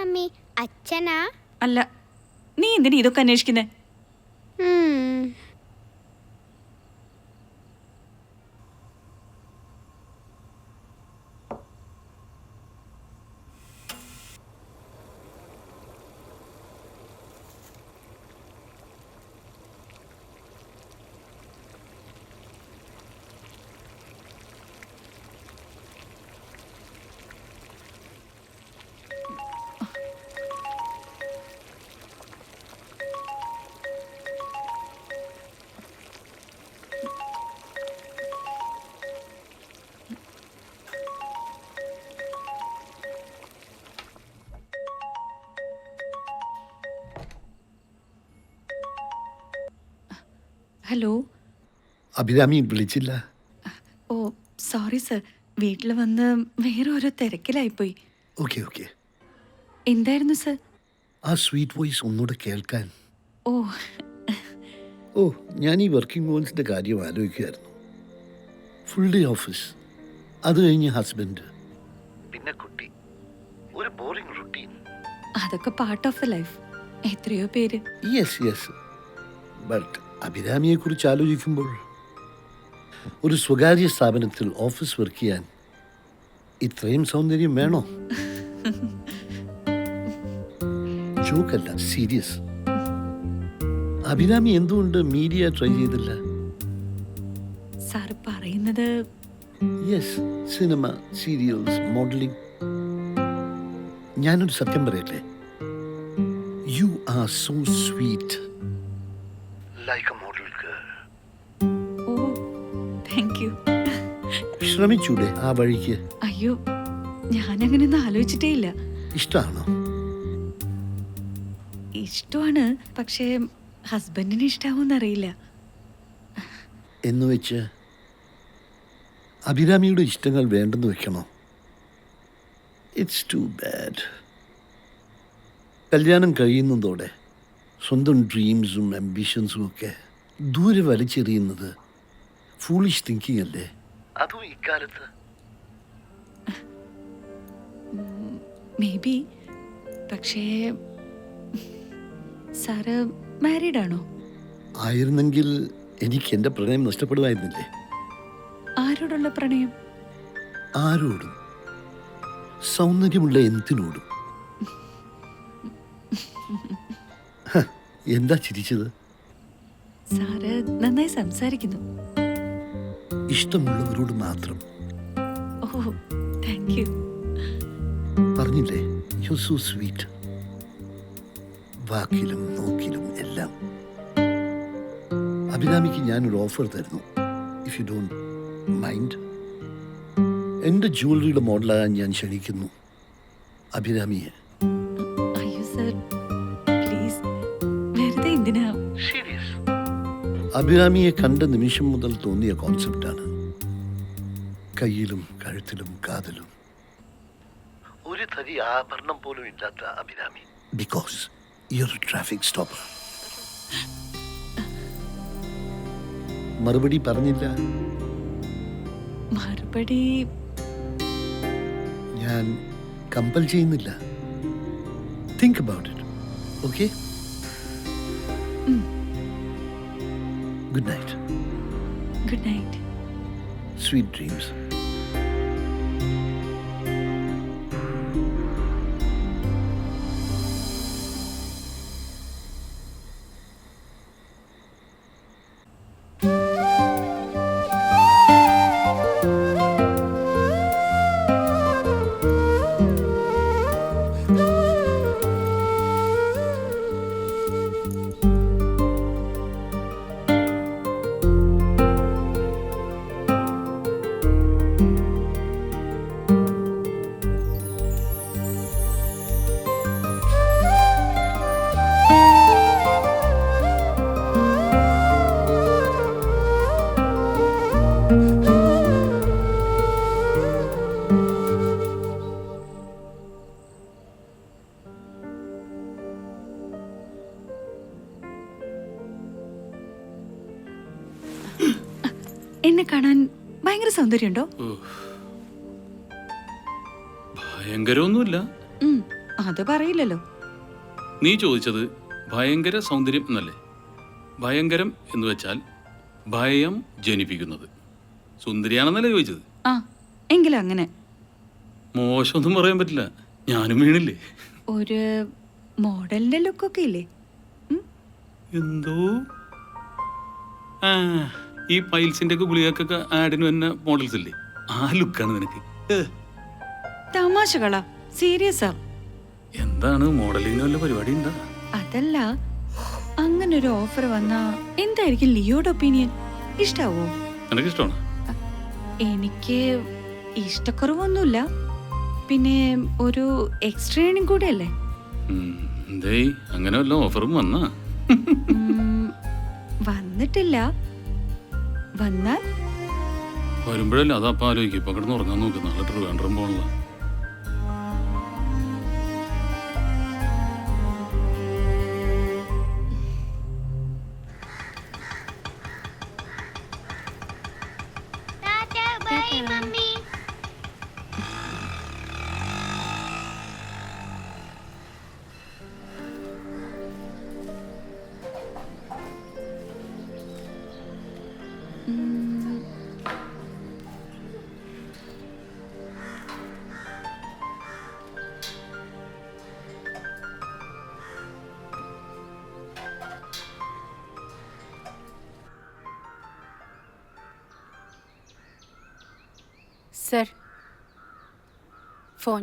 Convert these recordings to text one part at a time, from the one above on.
Mummy അച്ഛനാ? അല്ല. നീ എന്തിനാ ഇതൊക്കെ അന്വേഷിക്കുന്നേ? ഹലോ. അഭിരാമി വിളിച്ചില്ല? ഓ സോറി സർ, വീട്ടിൽ വന്ന് വേറെ ഓരോ തിരക്കിലായിപ്പോയി. Okay okay. എന്തായിരുന്നു സർ? ആ സ്വീറ്റ് വോയിസ് ഒന്നുകൂടെ കേൾക്കാൻ. ഓ ഓ, ഞാൻ ഈ വർക്കിംഗ് വുമൻസിൻ്റെ കാര്യം ആലോചിക്കുമായിരുന്നു. ഫുൾ ഡേ ഓഫീസ്, അത് കഴിഞ്ഞ് ഹസ്ബൻഡ്, പിന്നെ കുട്ടി, ഒരു ബോറിംഗ് റുട്ടീൻ. അതൊക്കെ പാർട്ട് ഓഫ് ദ ലൈഫ്. എത്രയോ പേര്. യെസ് യെസ്, ബട്ട് അഭിരാമിയെ കുറിച്ച് ആലോചിക്കുമ്പോൾ ഒരു സ്വകാര്യ സ്ഥാപനത്തിൽ ഓഫീസ് വർക്ക് ചെയ്യാൻ ഇത്രയും സൗന്ദര്യം വേണോ? ജോക്കല്ല, സീരിയസ്. അഭിരാമി എന്തുകൊണ്ട് മീഡിയ ട്രൈ ചെയ്തില്ല? സാർ പറയുന്നത്? Yes, cinema, serials, modelling. ഞാനൊരു സത്യം പറയട്ടെ, you are so sweet, like a model girl. ഓ താങ്ക് യു. ശ്രമിച്ചൂടെ ആ വഴിക്ക്? അയ്യോ, ഞാനങ്ങനെയൊന്നും ആലോചിച്ചിട്ടേ ഇല്ല. ഇഷ്ടമാണോ? ഇഷ്ടമാണ്, പക്ഷേ ഹസ്ബൻഡിന് ഇഷ്ടാവൂന്നറിയില്ല. എന്ന് വെച്ച് അഭിരാമിയുടെ ഇഷ്ടങ്ങൾ വേണ്ടെന്ന് വെക്കണോ? It's too bad. കല്യാണം കഴിയുന്നതോടെ സ്വന്തം ഡ്രീംസും ആംബിഷൻസും ഒക്കെ ദൂരെ വലിച്ചെറിയുന്നത് ഫൂളിഷ് തിങ്കിങ് അല്ലേ? അതും ഇക്കാലത്ത്. May be. പക്ഷേ സാറ് മാരീഡ് ആണോ? ആയിരുന്നെങ്കിൽ എനിക്ക് എൻ്റെ പ്രണയം നഷ്ടപ്പെടുമായിരുന്നില്ലേ? ആരോടുള്ള പ്രണയം? ആരോടും, സൗന്ദര്യമുള്ള എന്തിനോടും. എന്താ ചിരിച്ചത്? സാറ് നന്നായി സംസാരിക്കുന്നു. ഇഷ്ടമുള്ളവരോട് മാത്രം. ഓ താങ്ക് യു. പറഞ്ഞില്ലേ, യു സോ സ്വീറ്റ്. വാക്കിലും നോക്കിലും എല്ലാം. അഭിരാമിക്ക് ഞാനൊരു ഓഫർ തരുന്നു, ഇഫ് യു ഡോണ്ട് മൈൻഡ്. എൻ്റെ ജ്വല്ലറിയുടെ മോഡലാകാൻ ഞാൻ ക്ഷണിക്കുന്നു അഭിരാമിയെ. അയ്യോ സർ, പ്ലീസ്, വെറുതെ എന്തിനാ? അഭിരാമിയെ കണ്ട നിമിഷം മുതൽ തോന്നിയ കോൺസെപ്റ്റാണ്. കയ്യിലും കഴുത്തിലും കാതിലും ഒരു തരി ആഭരണം പോലും ഇല്ലാത്ത Abhirami. Because your traffic stopper. മറുപടി പറഞ്ഞില്ല? മറുപടി ഞാൻ കമ്പൽ ചെയ്യുന്നില്ല. Think about it, okay? Good night. Good night. Sweet dreams. എന്നെ കാണാൻ ഭയങ്കര സൗന്ദര്യമുണ്ടോ? ഭയങ്കരമൊന്നുമില്ല, അത് പറയില്ലല്ലോ. നീ ചോദിച്ചത് ഭയങ്കര സൗന്ദര്യം എന്നല്ലേ? ഭയങ്കരം എന്ന് വെച്ചാൽ ഭയം ജനിപ്പിക്കുന്നത്. സുന്ദരിയാണെന്നല്ലേ ചോദിച്ചത്? ആ എങ്കിലും അങ്ങനെ മോശമൊന്നും പറയാൻ പറ്റില്ല, ഞാനും വീണില്ലേ. ഒരു മോഡലിന്റെ ലുക്കൊക്കെ ഇല്ലേ? എന്തോ ആ ഈ പൈൽസിന്റെ ഒക്കെ ഗുളികക്കൊക്കെ ആഡിന് തന്നെ മോഡൽസ് ഇല്ലേ, ആ ലുക്കാണ് നിനക്ക്. തമാശകളാ, സീരിയസാ. എന്താണ് മോഡലിംഗ് വല്ല പരിപാടി ഉണ്ടാ? അതല്ല, അങ്ങനെ ഒരു ഓഫർ വന്നാ എന്തായിരിക്കും ലിയോയുടെ ഒപ്പീനിയൻ? ഇഷ്ടാവോ? നിനക്ക് ഇഷ്ടമാണ്? എനിക്ക് ഇഷ്ടക്കുറവൊന്നുമില്ല, പിന്നെ ഒരു എക്സ്ട്രേണിങ് കൂടെ അല്ലേ. എന്തേ അങ്ങനെ വല്ല ഓഫറും വന്നാ? വന്നിട്ടില്ല, വന്നാൽ വരുമ്പോഴല്ലേ അതപ്പം ആലോചിക്കും. ഇപ്പൊ കിടന്ന് ഉറങ്ങാൻ നോക്ക്, നാളെ ട്രിവാൻഡ്രം പോകണല്ലോ. Sir, phone.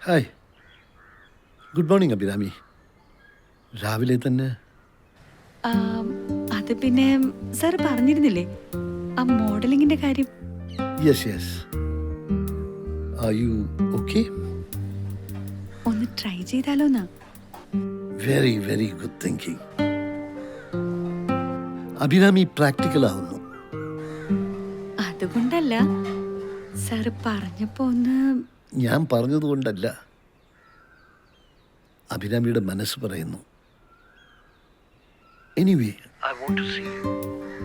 Hi, good morning Abhirami. രാവിലെ തന്നെ? അത് പിന്നെ സാർ പറഞ്ഞിരുന്നില്ലേ ആ മോഡലിങ്ങിന്റെ കാര്യം? Yes yes. Are you okay? ഒന്ന് ട്രൈ ചെയ്താലോന്നാ. Very very good thinking. Abhirami practical ആവുന്നു. അതുകൊണ്ടല്ല സാർ പറഞ്ഞപ്പോ ഒന്ന്. ഞാൻ പറഞ്ഞതുകൊണ്ടല്ല, അഭിരാമിയുടെ മനസ്സ് പറയുന്നു. Anyway I want to see you.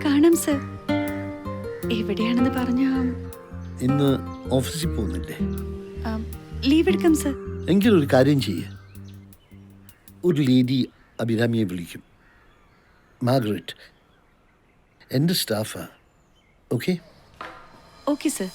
കാണാം സർ. എവിടെയാണെന്ന് പറഞ്ഞാ? ഇന്ന് ഓഫീസിൽ പോകുന്നില്ലേ? ലീവ് എടുക്കാം സർ. എങ്കിലൊരു കാര്യം ചെയ്യേ, ഒരു ലേഡി അഭിരാമിയെ വിളിക്കും, മാർഗരറ്റ്. എൻ്റെ സ്റ്റാഫാ. ഓക്കെ? Okay sir.